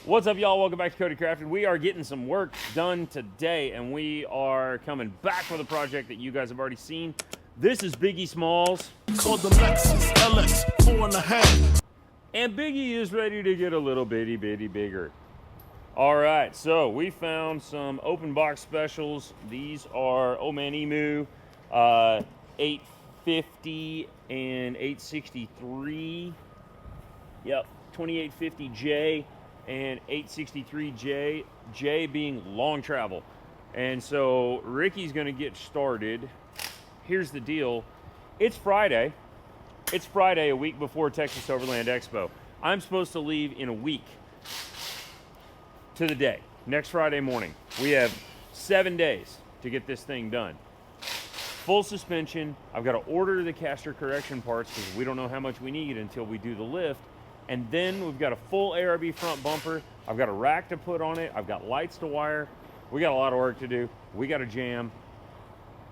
What's up, y'all? Welcome back to CodyCrafted. We are getting some work done today, and we are coming back with a project that you guys have already seen. This is Biggie Smalls. Called the Lexus LX 4.5. And Biggie is ready to get a little bitty bigger. All right, so we found some open box specials. These are Oh Man Emu 850 and 863. Yep, 2850J and 863J, J being long travel. And so Ricky's gonna get started. Here's the deal. It's Friday. It's Friday, a week before Texas Overland Expo. I'm supposed to leave in a week to the day, next Friday morning. We have 7 days to get this thing done. Full suspension. I've got to order the caster correction parts because we don't know how much we need until we do the lift. And then we've got a full ARB front bumper. I've got a rack to put on it. I've got lights to wire. We got a lot of work to do. We got a jam.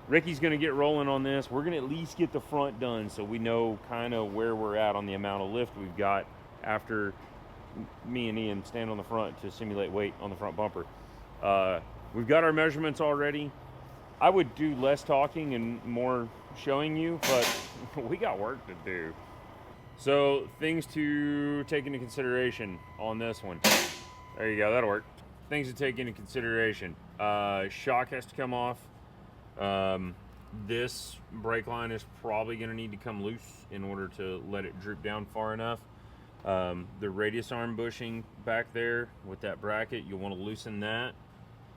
Ricky's gonna get rolling on this. We're gonna at least get the front done so we know kind of where we're at on the amount of lift we've got after me and Ian stand on the front to simulate weight on the front bumper. We've got our measurements already. I would do less talking and more showing you, but we got work to do. So things to take into consideration on this one. There you go, that'll work. Things to take into consideration. Shock has to come off. This brake line is probably gonna need to come loose in order to let it droop down far enough. The radius arm bushing back there with that bracket, you'll wanna loosen that.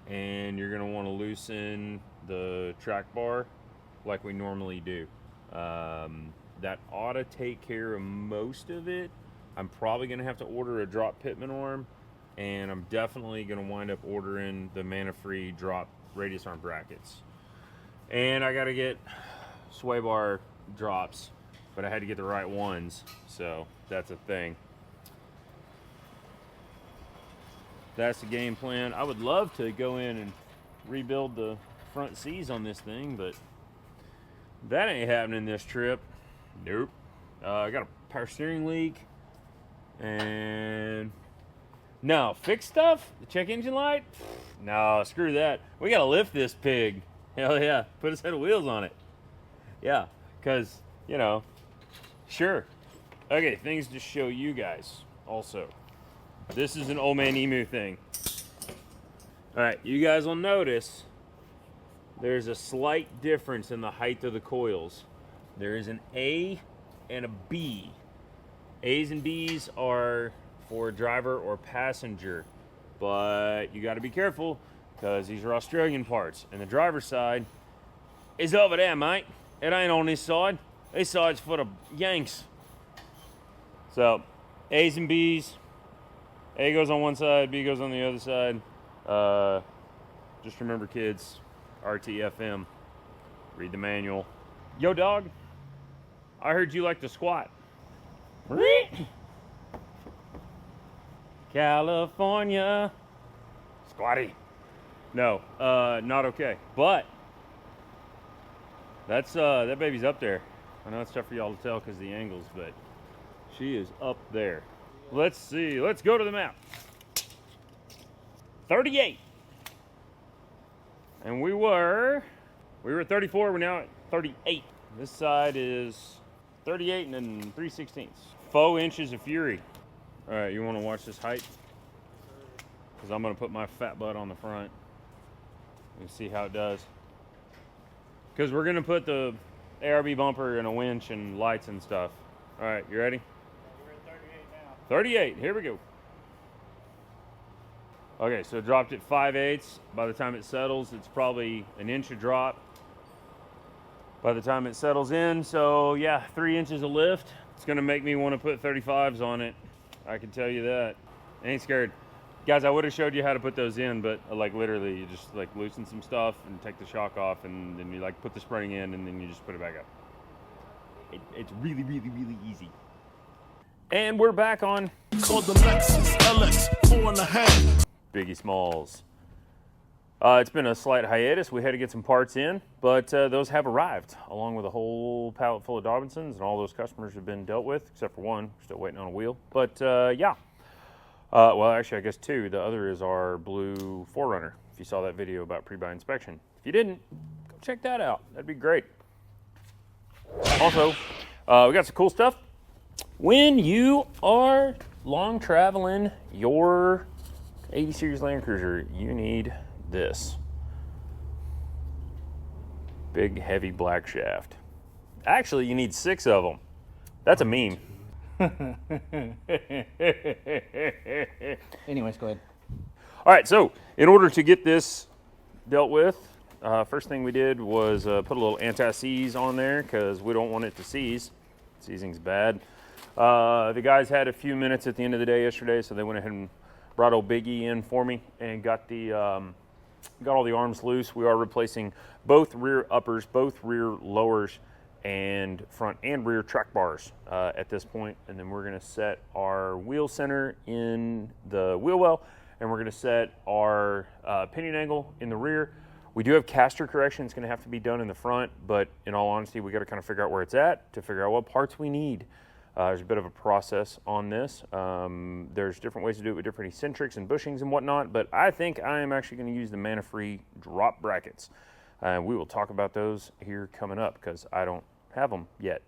And you're gonna wanna loosen the track bar like we normally do. That ought to take care of most of it. I'm probably gonna have to order a drop pitman arm, and I'm definitely gonna wind up ordering the mana-free drop radius arm brackets. And I gotta get sway bar drops, but I had to get the right ones, so that's a thing. That's the game plan. I would love to go in and rebuild the front C's on this thing, but that ain't happening this trip. Nope. I got a power steering leak, and no, fix stuff? The check engine light? No, screw that. We gotta lift this pig. Hell yeah, put a set of wheels on it. Yeah, because, you know, sure. Okay, things to show you guys also. This is an Old Man Emu thing. All right, you guys will notice there's a slight difference in the height of the coils. There is an A and a B. A's and B's are for driver or passenger, but you got to be careful because these are Australian parts, and the driver's side is over there, mate. It ain't on this side. This side's for the Yanks. So, A's and B's. A goes on one side, B goes on the other side. Just remember, kids, RTFM. Read the manual. Yo, dog. I heard you like to squat. California. Squatty. No, not okay. But that's that baby's up there. I know it's tough for y'all to tell because of the angles, but she is up there. Let's see. Let's go to the map. 38. And we were at 34. We're now at 38. This side is 38 and then 3/16. 4 inches of fury. All right, you want to watch this height? Because I'm going to put my fat butt on the front and see how it does. Because we're going to put the ARB bumper and a winch and lights and stuff. All right, you ready? Yeah, we're at 38 now. 38, here we go. Okay, so it dropped at 5/8. By the time it settles, it's probably an inch of drop. By the time it settles in, so yeah, 3 inches of lift. It's gonna make me want to put 35s on it. I can tell you that. I ain't scared. Guys, I would have showed you how to put those in, but like literally you just like loosen some stuff and take the shock off, and then you like put the spring in, and then you just put it back up. It's really easy. And we're back on Called the Lexus LX 4.5. Biggie Smalls. It's been a slight hiatus. We had to get some parts in, but those have arrived, along with a whole pallet full of Dobinsons, and all those customers have been dealt with, except for one. We're still waiting on a wheel. But yeah. Well, actually, I guess 2. The other is our blue 4Runner. If you saw that video about pre-buy inspection. If you didn't, go check that out. That'd be great. Also, we got some cool stuff. When you are long traveling your 80 series Land Cruiser, you need this. Big, heavy black shaft. Actually, you need 6 of them. That's a meme. Anyways, go ahead. All right, so in order to get this dealt with, first thing we did was put a little anti-seize on there because we don't want it to seize. Seizing's bad. The guys had a few minutes at the end of the day yesterday, so they went ahead and brought old Biggie in for me and got all the arms loose. We are replacing both rear uppers, both rear lowers, and front and rear track bars at this point. And then we're going to set our wheel center in the wheel well, and we're going to set our pinion angle in the rear. We do have caster correction. It's going to have to be done in the front, but in all honesty, we got to kind of figure out where it's at to figure out what parts we need. There's a bit of a process on this. There's different ways to do it with different eccentrics and bushings and whatnot, but I think I am actually going to use the mana-free drop brackets. We will talk about those here coming up because I don't have them yet.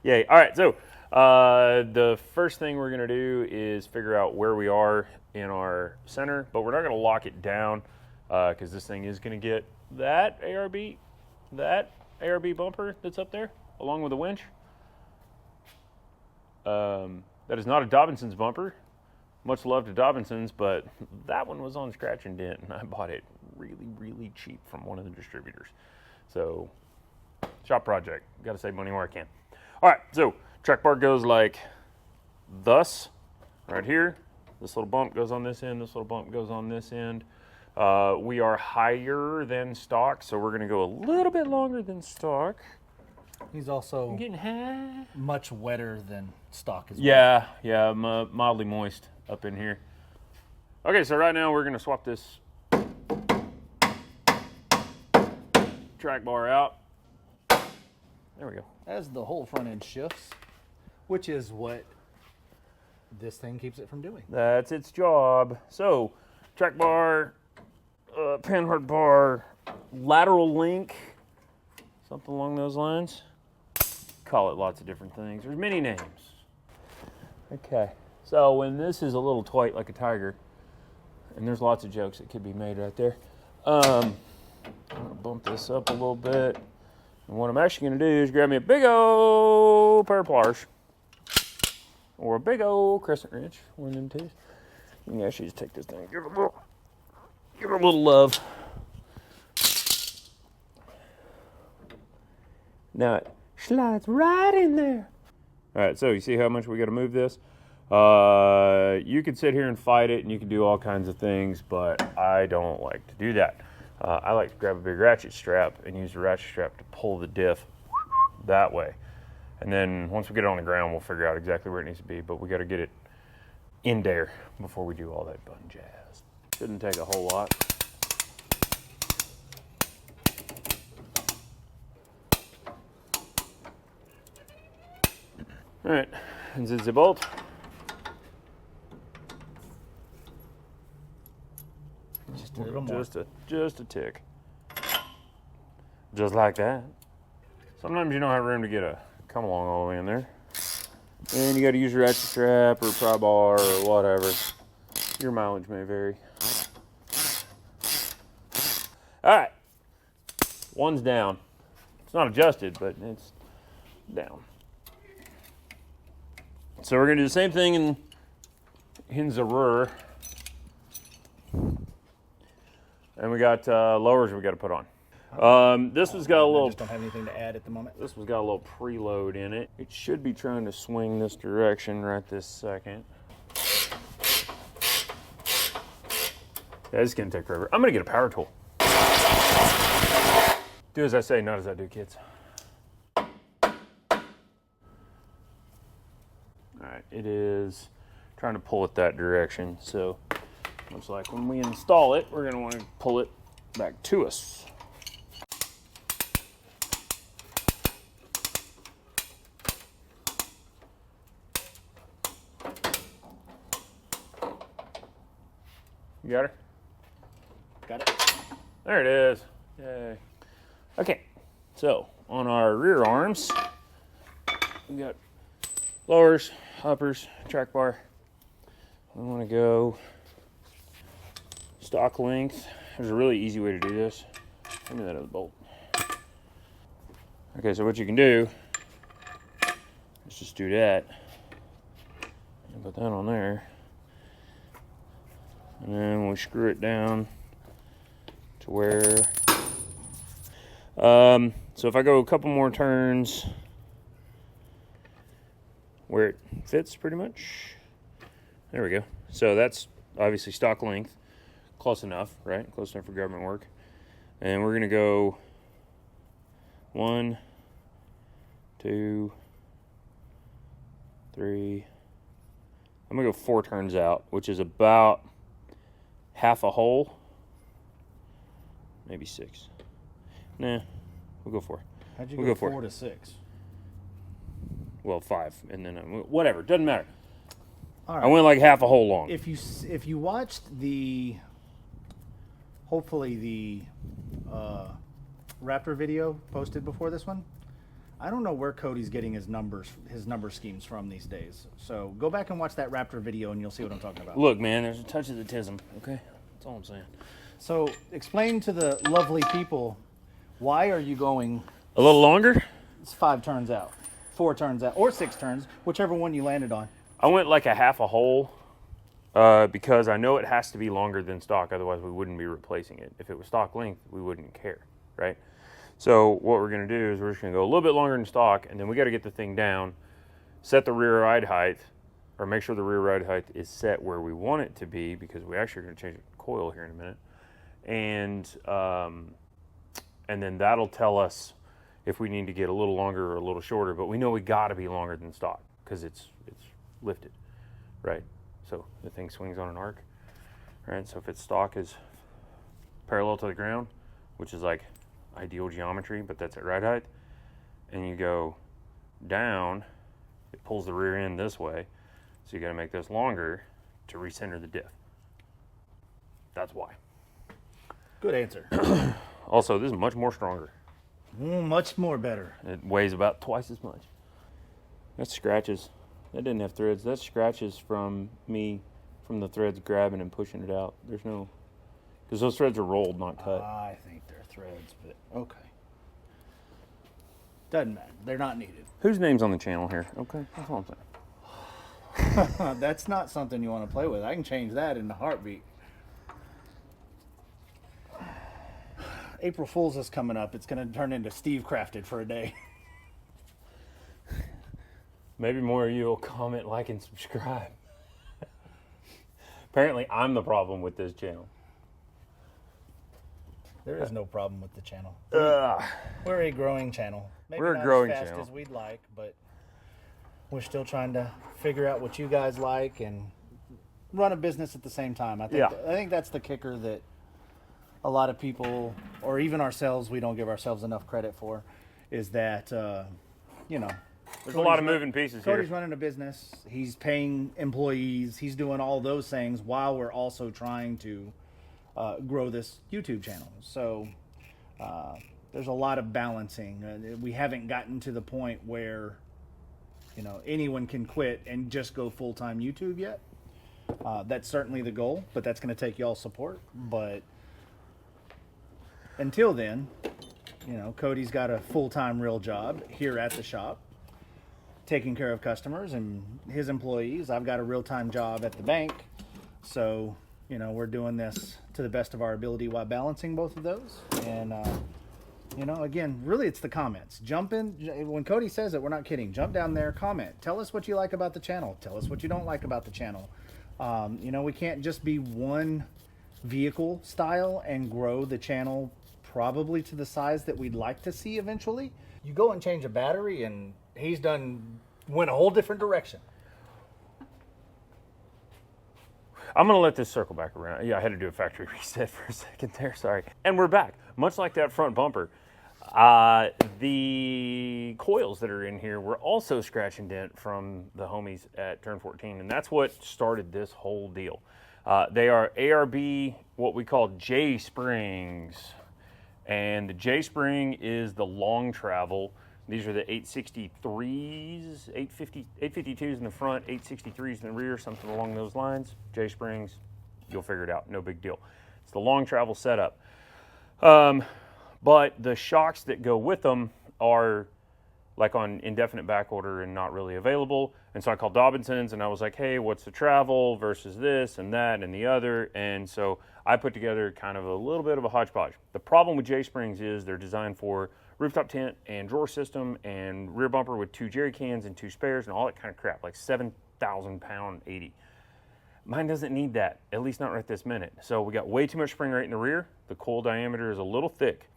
Yay. All right, so the first thing we're going to do is figure out where we are in our center, but we're not going to lock it down because this thing is going to get that ARB bumper that's up there along with the winch. That is not a Dobinson's bumper. Much love to Dobinson's, but that one was on scratch and dent, and I bought it really, really cheap from one of the distributors. So, shop project. Got to save money where I can. All right, so track bar goes like thus, right here. This little bump goes on this end. This little bump goes on this end. We are higher than stock, so we're going to go a little bit longer than stock. He's also I'm getting high. much wetter than stock as well. Yeah, mildly moist up in here. Okay, so right now we're going to swap this track bar out. There we go. As the whole front end shifts, which is what this thing keeps it from doing. That's its job. So, track bar, panhard bar, lateral link, something along those lines. Call it lots of different things. There's many names. Okay, so when this is a little tight like a tiger, and there's lots of jokes that could be made right there, I'm going to bump this up a little bit. And what I'm actually going to do is grab me a big old pair of pliers or a big old crescent wrench, one of them two. You can actually just take this thing, give it a little love. Now it slides right in there. All right, so you see how much we got to move this? You could sit here and fight it, and you can do all kinds of things, but I don't like to do that. I like to grab a big ratchet strap and use the ratchet strap to pull the diff that way. And then once we get it on the ground, we'll figure out exactly where it needs to be, but we got to get it in there before we do all that fun jazz. Shouldn't take a whole lot. All right, and the bolt. Just a tick. Just like that. Sometimes you don't have room to get a come along all the way in there. And you got to use your ratchet strap or pry bar or whatever. Your mileage may vary. All right, one's down. It's not adjusted, but it's down. So we're gonna do the same thing in the rear. And we got lowers we got to put on. This one's got a little. I just don't have anything to add at the moment. This one's got a little preload in it. It should be trying to swing this direction right this second. Yeah, this is gonna take forever. I'm gonna get a power tool. Do as I say, not as I do, kids. All right, it is trying to pull it that direction. So. Looks like when we install it, we're going to want to pull it back to us. You got her? Got it. There it is. Yay. Okay, so on our rear arms, we got lowers, uppers, track bar. We want to go stock length. There's a really easy way to do this. Give me that other bolt. Okay, so what you can do is just do that. And put that on there. And then we screw it down to where... so if I go a couple more turns where it fits pretty much. There we go. So that's obviously stock length. Close enough, right? Close enough for government work. And we're going to go 1, 2, 3. I'm going to go 4 turns out, which is about half a hole. Maybe 6. Nah, we'll go 4. How'd you We'll go go for 4 it. to 6? Well, 5, and then whatever. Doesn't matter. All right. I went like half a hole long. If you watched the, hopefully the Raptor video posted before this one, I don't know where Cody's getting his number schemes from these days. So go back and watch that Raptor video and you'll see what I'm talking about. Look, man, there's a touch of the tism, okay? That's all I'm saying. So explain to the lovely people, why are you going A little longer? 5 turns out, 4 turns out, or 6 turns, whichever one you landed on? I went like a half a hole because I know it has to be longer than stock, otherwise we wouldn't be replacing it. If it was stock length, we wouldn't care, right? So what we're going to do is we're just going to go a little bit longer than stock, and then we got to get the thing down, set the rear ride height, or make sure the rear ride height is set where we want it to be, because we actually are going to change the coil here in a minute. And then that'll tell us if we need to get a little longer or a little shorter, but we know we got to be longer than stock because it's lifted, right? So the thing swings on an arc, right? So if its stock is parallel to the ground, which is like ideal geometry, but that's at ride height, and you go down, it pulls the rear end this way, so you got to make this longer to recenter the diff. That's why. Good answer. Also, this is much more stronger. Much more better. It weighs about twice as much. That's scratches. That didn't have threads. That's scratches from me, from the threads grabbing and pushing it out. There's no, because those threads are rolled, not cut. I think they're threads, but okay. Doesn't matter. They're not needed. Whose name's on the channel here? Okay, that's all I'm saying. That's not something you want to play with. I can change that in a heartbeat. April Fool's is coming up. It's going to turn into Steve Crafted for a day. Maybe more of you will comment, like, and subscribe. Apparently, I'm the problem with this channel. There is no problem with the channel. Ugh. We're a growing channel. Maybe We're a not growing as fast channel. as we'd like, but we're still trying to figure out what you guys like and run a business at the same time. I think that's the kicker that a lot of people, or even ourselves, we don't give ourselves enough credit for, is that, There's a lot of moving pieces here. Cody's running a business. He's paying employees. He's doing all those things while we're also trying to grow this YouTube channel. So there's a lot of balancing. We haven't gotten to the point where, anyone can quit and just go full-time YouTube yet. That's certainly the goal, but that's going to take y'all's support. But until then, Cody's got a full-time real job here at the shop, taking care of customers and his employees. I've got a real-time job at the bank. So, we're doing this to the best of our ability while balancing both of those. And, again, really it's the comments. Jump in. When Cody says it, we're not kidding. Jump down there, comment. Tell us what you like about the channel. Tell us what you don't like about the channel. We can't just be one vehicle style and grow the channel probably to the size that we'd like to see eventually. You go and change a battery and he's went a whole different direction. I'm going to let this circle back around. Yeah, I had to do a factory reset for a second there, sorry. And we're back. Much like that front bumper, the coils that are in here were also scratch and dent from the homies at Turn 14, and that's what started this whole deal. They are ARB, what we call J springs. And the J spring is the long travel. These are the 863s, 852s in the front, 863s in the rear, something along those lines. J springs, you'll figure it out, no big deal. It's the long travel setup. But the shocks that go with them are like on indefinite back order and not really available. And so I called Dobinson's and I was like, hey, what's the travel versus this and that and the other? And so I put together kind of a little bit of a hodgepodge. The problem with J springs is they're designed for rooftop tent and drawer system and rear bumper with 2 jerry cans and 2 spares and all that kind of crap, like 7,000 pound 80. Mine doesn't need that, at least not right this minute. So we got way too much spring rate in the rear. The coil diameter is a little thick.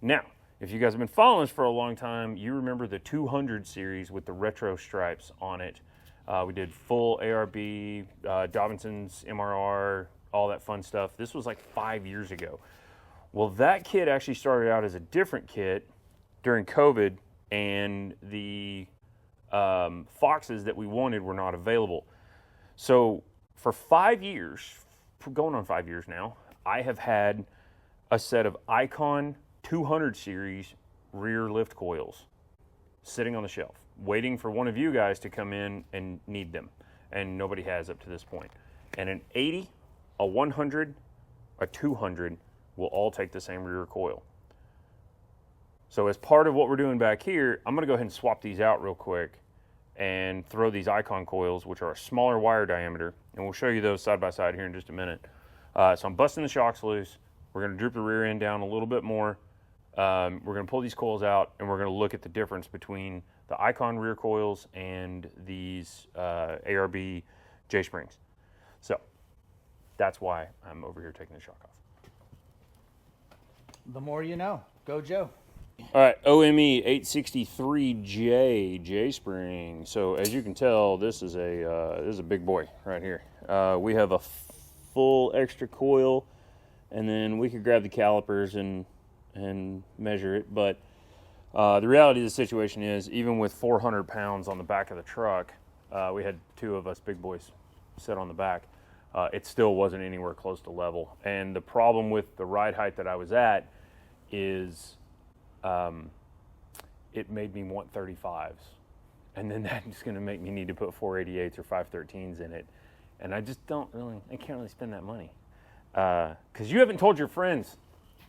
Now, if you guys have been following us for a long time, you remember the 200 series with the retro stripes on it. We did full ARB, Dobinson's, MRR, all that fun stuff. This was like 5 years ago. Well, that kit actually started out as a different kit during COVID, and the Foxes that we wanted were not available. So for 5 years, going on 5 years now, I have had a set of Icon 200 series rear lift coils sitting on the shelf, waiting for one of you guys to come in and need them. And nobody has up to this point. And an 80, a 100, a 200 will all take the same rear coil. So as part of what we're doing back here, I'm gonna go ahead and swap these out real quick and throw these Icon coils, which are a smaller wire diameter, and we'll show you those side by side here in just a minute. So I'm busting the shocks loose. We're gonna droop the rear end down a little bit more. We're gonna pull these coils out and we're gonna look at the difference between the Icon rear coils and these ARB J springs. So that's why I'm over here taking the shock off. The more you know. Go Joe. All right, OME 863J J spring. So as you can tell, this is a big boy right here. We have a full extra coil, and then we could grab the calipers and measure it. But the reality of the situation is, even with 400 pounds on the back of the truck, we had 2 of us big boys sit on the back. It still wasn't anywhere close to level. And the problem with the ride height that I was at is it made me want 35s. And then that's going to make me need to put 488s or 513s in it. And I just I can't really spend that money. Because you haven't told your friends.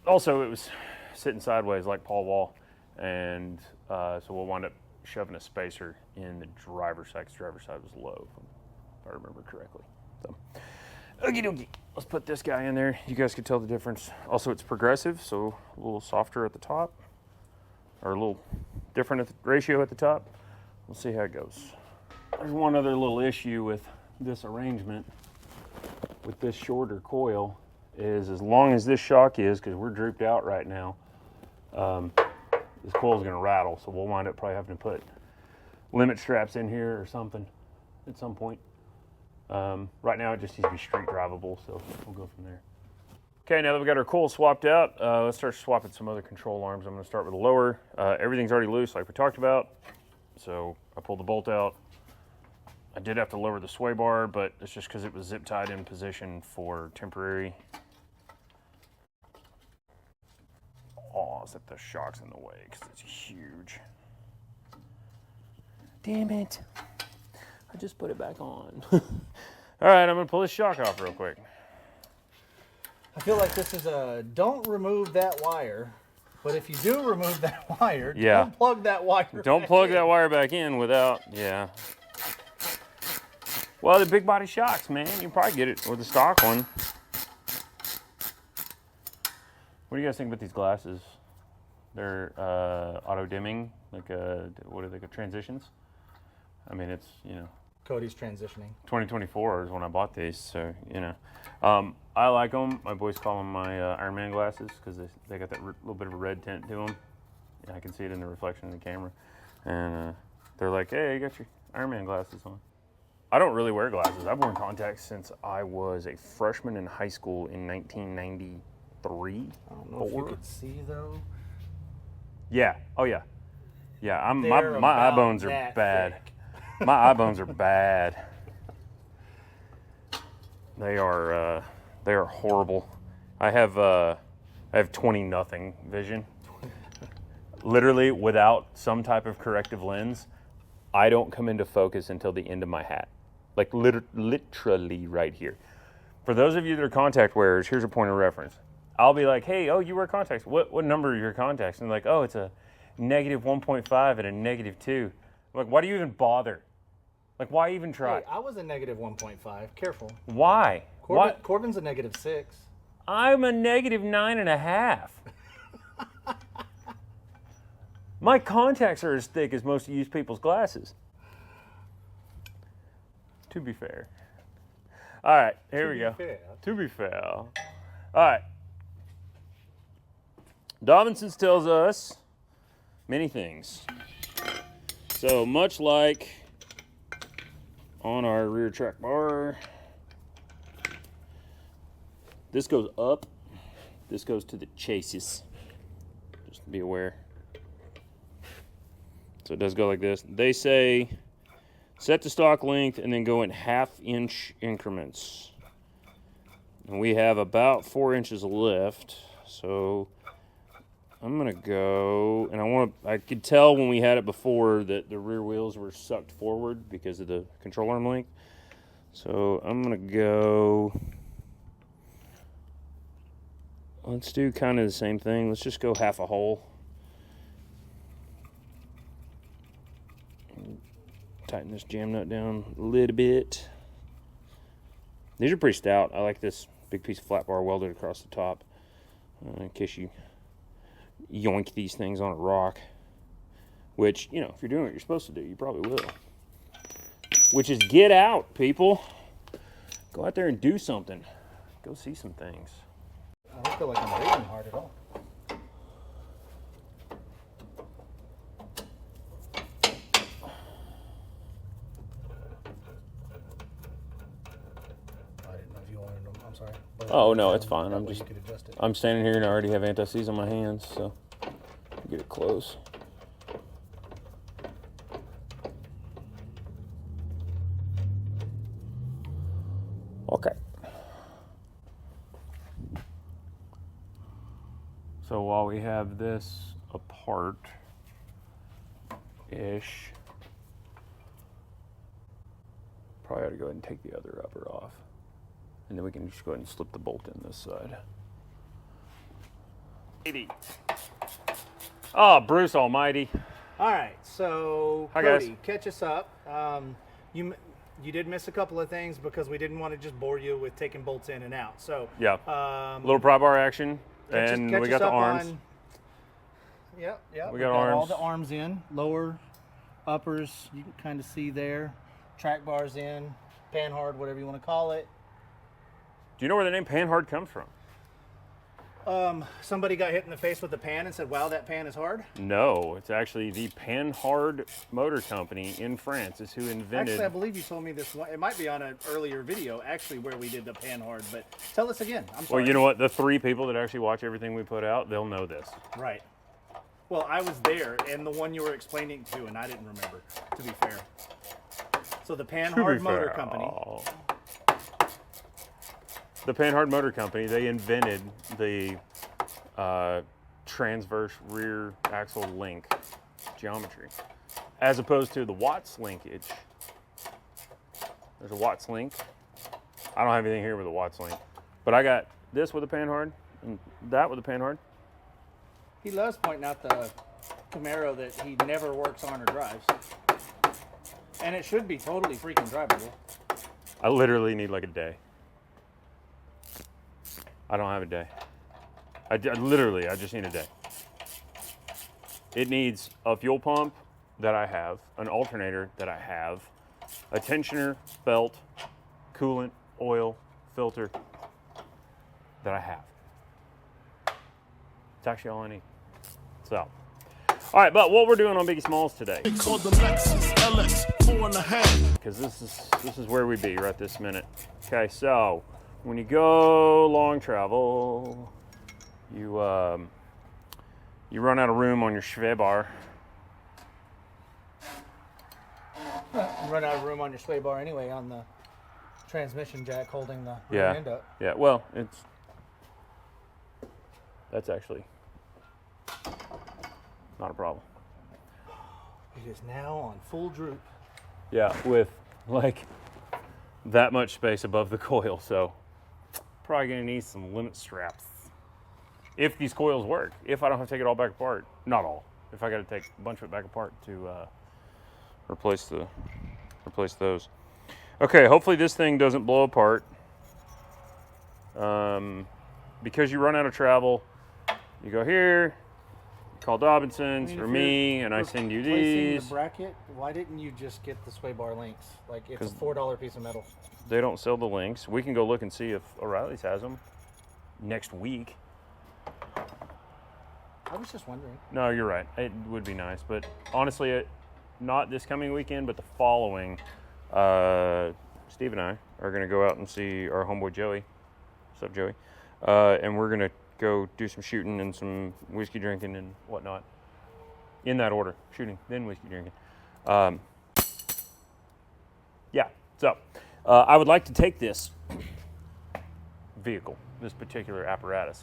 Also, it was sitting sideways like Paul Wall. And so we'll wind up shoving a spacer in the driver's side, because the driver's side was low, if I remember correctly. So, okie dokie. Let's put this guy in there. You guys can tell the difference. Also, it's progressive, so a little softer at the top, or a little different at the ratio at the top. We'll see how it goes. There's one other little issue with this arrangement with this shorter coil is, as long as this shock is, because we're drooped out right now, this coil is going to rattle, so we'll wind up probably having to put limit straps in here or something at some point. Right now it just needs to be street drivable, so we'll go from there. Okay, now that we've got our coil swapped out, let's start swapping some other control arms. I'm going to start with the lower. Everything's already loose like we talked about, so I pulled the bolt out. I did have to lower the sway bar, but it's just because it was zip tied in position for temporary. Oh, it's that the shock's in the way because it's huge. Damn it. I just put it back on. All right, I'm going to pull this shock off real quick. I feel like this is a don't remove that wire, but if you do remove that wire, don't plug that wire Don't plug that wire back in without, Well, the big body shocks, man. You can probably get it with the stock one. What do you guys think about these glasses? They're auto dimming, like what are they called, transitions? I mean, it's, Cody's transitioning. 2024 is when I bought these, so, I like them. My boys call them my Iron Man glasses because they got that little bit of a red tint to them. Yeah, I can see it in the reflection in the camera. And they're like, hey, you got your Iron Man glasses on. I don't really wear glasses. I've worn contacts since I was a freshman in high school in 1993. I don't know if you could see, though. Yeah. Oh, yeah. Yeah, my eye bones are bad. My eye bones are bad. They are horrible. I have 20-0 vision. Literally, without some type of corrective lens, I don't come into focus until the end of my hat. Like literally right here. For those of you that are contact wearers, here's a point of reference. I'll be like, hey, you wear contacts. What number are your contacts? And they're like, oh, it's a -1.5 and a -2. I'm like, why do you even bother? Like, why even try? Hey, I was a -1.5. Careful. Why? Corbin's a -6. I'm a -9.5. My contacts are as thick as most of you people's glasses. To be fair. All right, here we go. To be fair. All right. Dobinson's tells us many things. So much like on our rear track bar, this goes up, this goes to the chassis. Just be aware. So it does go like this. They say set to stock length and then go in 1/2-inch increments. And we have about 4 inches left. So I'm gonna go, and I could tell when we had it before that the rear wheels were sucked forward because of the control arm length. So I'm gonna go, let's do kind of the same thing. Let's just go 1/2 a hole. Tighten this jam nut down a little bit. These are pretty stout. I like this big piece of flat bar welded across the top in case you yoink these things on a rock. Which, you know, if you're doing what you're supposed to do, you probably will. Which is get out, people. Go out there and do something. Go see some things. I don't feel like I'm breathing hard at all. I'm sorry. Oh no, it's fine. You could adjust it. I'm standing here and I already have anti-seize on my hands, so get it close. Okay. So while we have this apart-ish, probably ought to go ahead and take the other upper off. And then we can just go ahead and slip the bolt in this side. Oh, Bruce Almighty. All right, so Hi, Cody, guys. catch us up. You did miss a couple of things because we didn't want to just bore you with taking bolts in and out. So Yeah. Little pry bar action, and catch we us got the up arms. Yep. We got arms. all the arms in, lower, uppers. You can kind of see there. Track bars in, panhard, whatever you want to call it. Do you know where the name Panhard comes from? Somebody got hit in the face with a pan and said, "Wow, that pan is hard." No, it's actually the Panhard Motor Company in France is who invented. Actually, I believe you told me this one. It might be on an earlier video, actually, where we did the panhard. But tell us again. I'm sorry. Well, you know what? The 3 people that actually watch everything we put out, they'll know this. Right. Well, I was there, and the one you were explaining to, and I didn't remember, to be fair. So the Panhard Motor Company. The Panhard Motor Company, they invented the transverse rear axle link geometry, as opposed to the Watts linkage. There's a Watts link. I don't have anything here with a Watts link, but I got this with a Panhard and that with a Panhard. He loves pointing out the Camaro that he never works on or drives. And it should be totally freaking drivable. I literally need like a day. I don't have a day. I just need a day. It needs a fuel pump that I have, an alternator that I have, a tensioner, belt, coolant, oil, filter that I have. It's actually all I need. So, all right, but what we're doing on Biggie Smalls today, It's called the Lexus LX 4.5. because this is where we be right this minute. Okay, so when you go long travel, you run out of room on your sway bar. You run out of room on your sway bar anyway on the transmission jack holding the Yeah. rear end up. Yeah, well, that's actually not a problem. It is now on full droop. Yeah, with like that much space above the coil, so probably gonna need some limit straps. If these coils work, if I don't have to take it all back apart, not all. If I got to take a bunch of it back apart to replace those. Okay, hopefully this thing doesn't blow apart. Because you run out of travel, you go here, call Dobinson's for me, and I send you these. The bracket, why didn't you just get the sway bar links? Like, it's a $4 piece of metal. They don't sell the links. We can go look and see if O'Reilly's has them next week. I was just wondering. No, you're right. It would be nice, but honestly, not this coming weekend, but the following. Steve and I are going to go out and see our homeboy Joey. What's up, Joey? And we're going to go do some shooting and some whiskey drinking and whatnot. In that order. Shooting, then whiskey drinking. Yeah, so I would like to take this vehicle, this particular apparatus,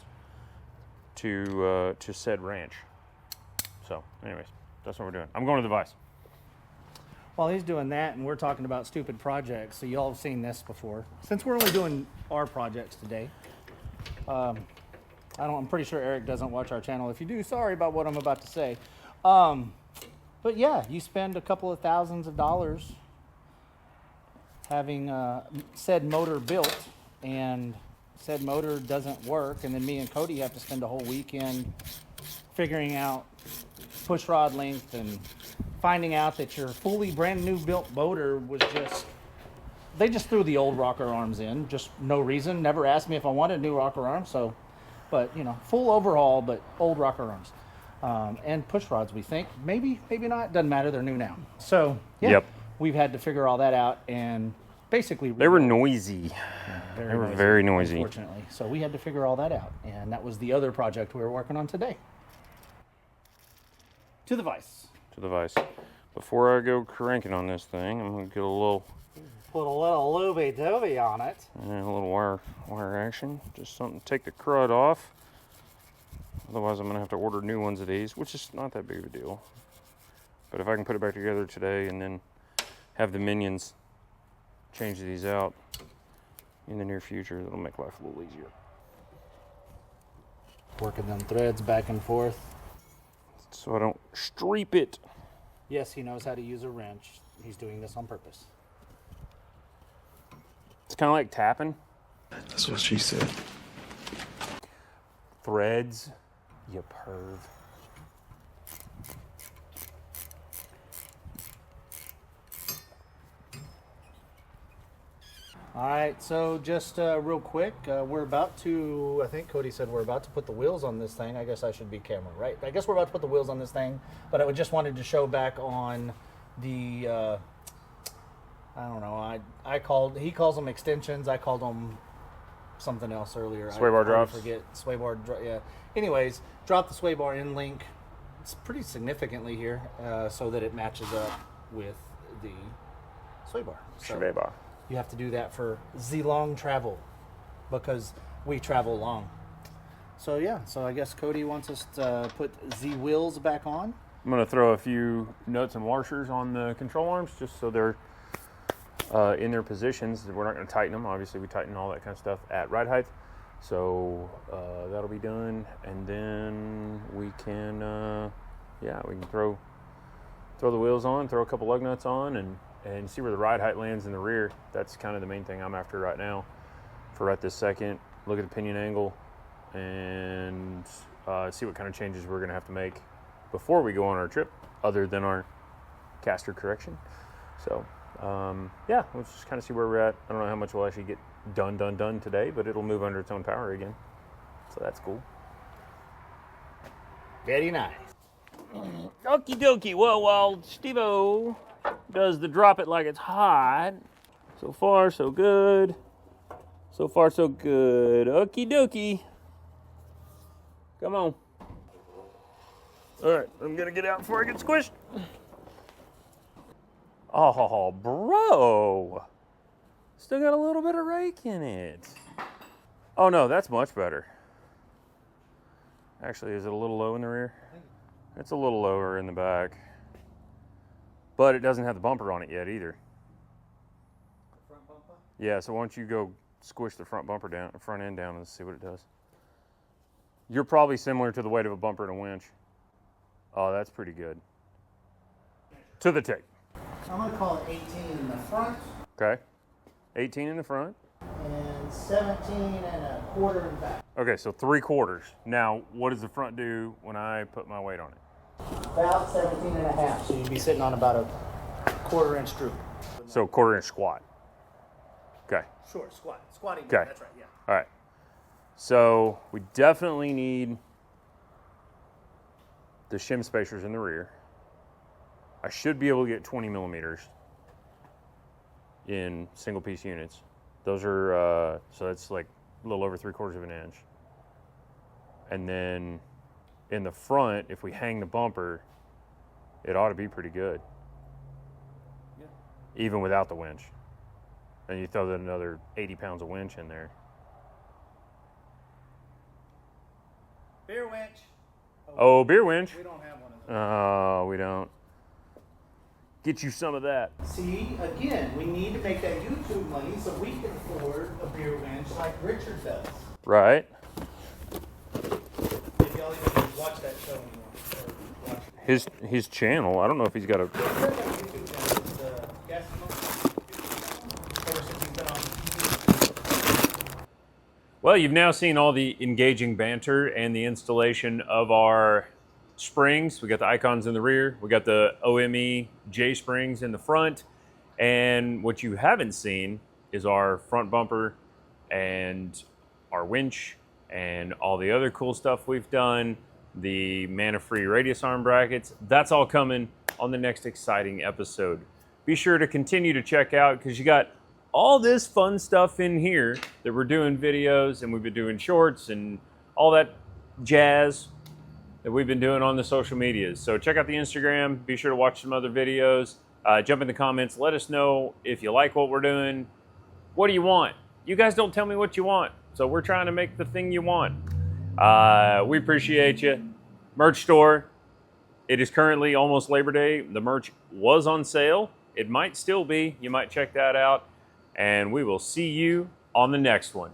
to said ranch. So, anyways, that's what we're doing. I'm going to the Vice. While he's doing that and we're talking about stupid projects, so y'all have seen this before. Since we're only doing our projects today, I'm pretty sure Eric doesn't watch our channel. If you do, sorry about what I'm about to say. But yeah, you spend a couple of thousands of dollars having said motor built, and said motor doesn't work, and then me and Cody have to spend a whole weekend figuring out push rod length and finding out that your fully brand new built motor was they just threw the old rocker arms in, just no reason, never asked me if I wanted new rocker arms, so, but you know, full overhaul, but old rocker arms. And push rods, we think, maybe not, doesn't matter, they're new now. So, yeah, Yep. We've had to figure all that out, and basically They were noisy. They were very noisy. Unfortunately. So we had to figure all that out. And that was the other project we were working on today. To the Vice. To the Vice. Before I go cranking on this thing, I'm going to get a little Put a little looby-dooby on it. a little wire action. Just something to take the crud off. Otherwise, I'm going to have to order new ones of these, which is not that big of a deal. But if I can put it back together today and then have the minions change these out in the near future, that'll make life a little easier. Working them threads back and forth. So I don't streep it. Yes, he knows how to use a wrench. He's doing this on purpose. It's kind of like tapping. That's what she said. Threads, you perv. All right, so just real quick, we're about to, I think Cody said we're about to put the wheels on this thing. I guess I should be camera, right? I guess we're about to put the wheels on this thing, but I just wanted to show back on the, I don't know, he calls them extensions. I called them something else earlier. Sway bar drops. I forget, sway bar, yeah. Anyways, drop the sway bar in link. It's pretty significantly here so that it matches up with the sway bar. So, Sway bar. you have to do that for the long travel because we travel long. So yeah, so I guess Cody wants us to put the wheels back on. I'm going to throw a few nuts and washers on the control arms just so they're in their positions. We're not going to tighten them. Obviously, we tighten all that kind of stuff at ride height. So that'll be done. And then we can, we can throw the wheels on, throw a couple lug nuts on, and see where the ride height lands in the rear. That's kind of the main thing I'm after right now for right this second. Look at the pinion angle and see what kind of changes we're going to have to make before we go on our trip other than our caster correction. So, let's just kind of see where we're at. I don't know how much we'll actually get done today, but it'll move under its own power again. So that's cool. Very nice. Okie dokie. Well, while Steve-O does the drop it like it's hot, so far so good. So far so good. Okie dokie. Come on. All right, I'm gonna get out before I get squished. Oh, bro. Still got a little bit of rake in it. Oh no, that's much better. Actually, is it a little low in the rear? It's a little lower in the back. But it doesn't have the bumper on it yet either. Front bumper? Yeah, so why don't you go squish the front bumper down, front end down, and see what it does. You're probably similar to the weight of a bumper and a winch. Oh, that's pretty good. To the tick. I'm going to call it 18 in the front. Okay. 18 in the front. And 17 and a quarter in back. Okay, so 3/4. Now, what does the front do when I put my weight on it? About 17 and a half. So you'd be sitting on about a quarter-inch droop. So 1/4 inch squat. Okay. Sure, squat. Squatting. Okay. That's right, yeah. All right. So we definitely need the shim spacers in the rear. I should be able to get 20 millimeters in single piece units. Those are, so that's like a little over 3/4 of an inch. And then in the front, if we hang the bumper, it ought to be pretty good. Yeah. Even without the winch. And you throw that another 80 pounds of winch in there. Beer winch. Oh, beer winch. We don't have one of those. Oh, we don't. Get you some of that. See, again, we need to make that YouTube money so we can afford a beer winch like Richard does. Right. If y'all even watch that show anymore. Or watch His channel, I don't know if he's got a... YouTube channel. It's the Gas ever since he's been on YouTube. Well, you've now seen all the engaging banter and the installation of our springs. We got the icons in the rear. We got the OME J springs in the front. And what you haven't seen is our front bumper and our winch and all the other cool stuff we've done. The mana-free radius arm brackets. That's all coming on the next exciting episode. Be sure to continue to check out because you got all this fun stuff in here that we're doing videos and we've been doing shorts and all that jazz that we've been doing on the social medias. So check out the Instagram. Be sure to watch some other videos. Jump in the comments. Let us know if you like what we're doing. What do you want? You guys don't tell me what you want. So we're trying to make the thing you want. We appreciate you. Merch store. It is currently almost Labor Day. The merch was on sale. It might still be. You might check that out. And we will see you on the next one.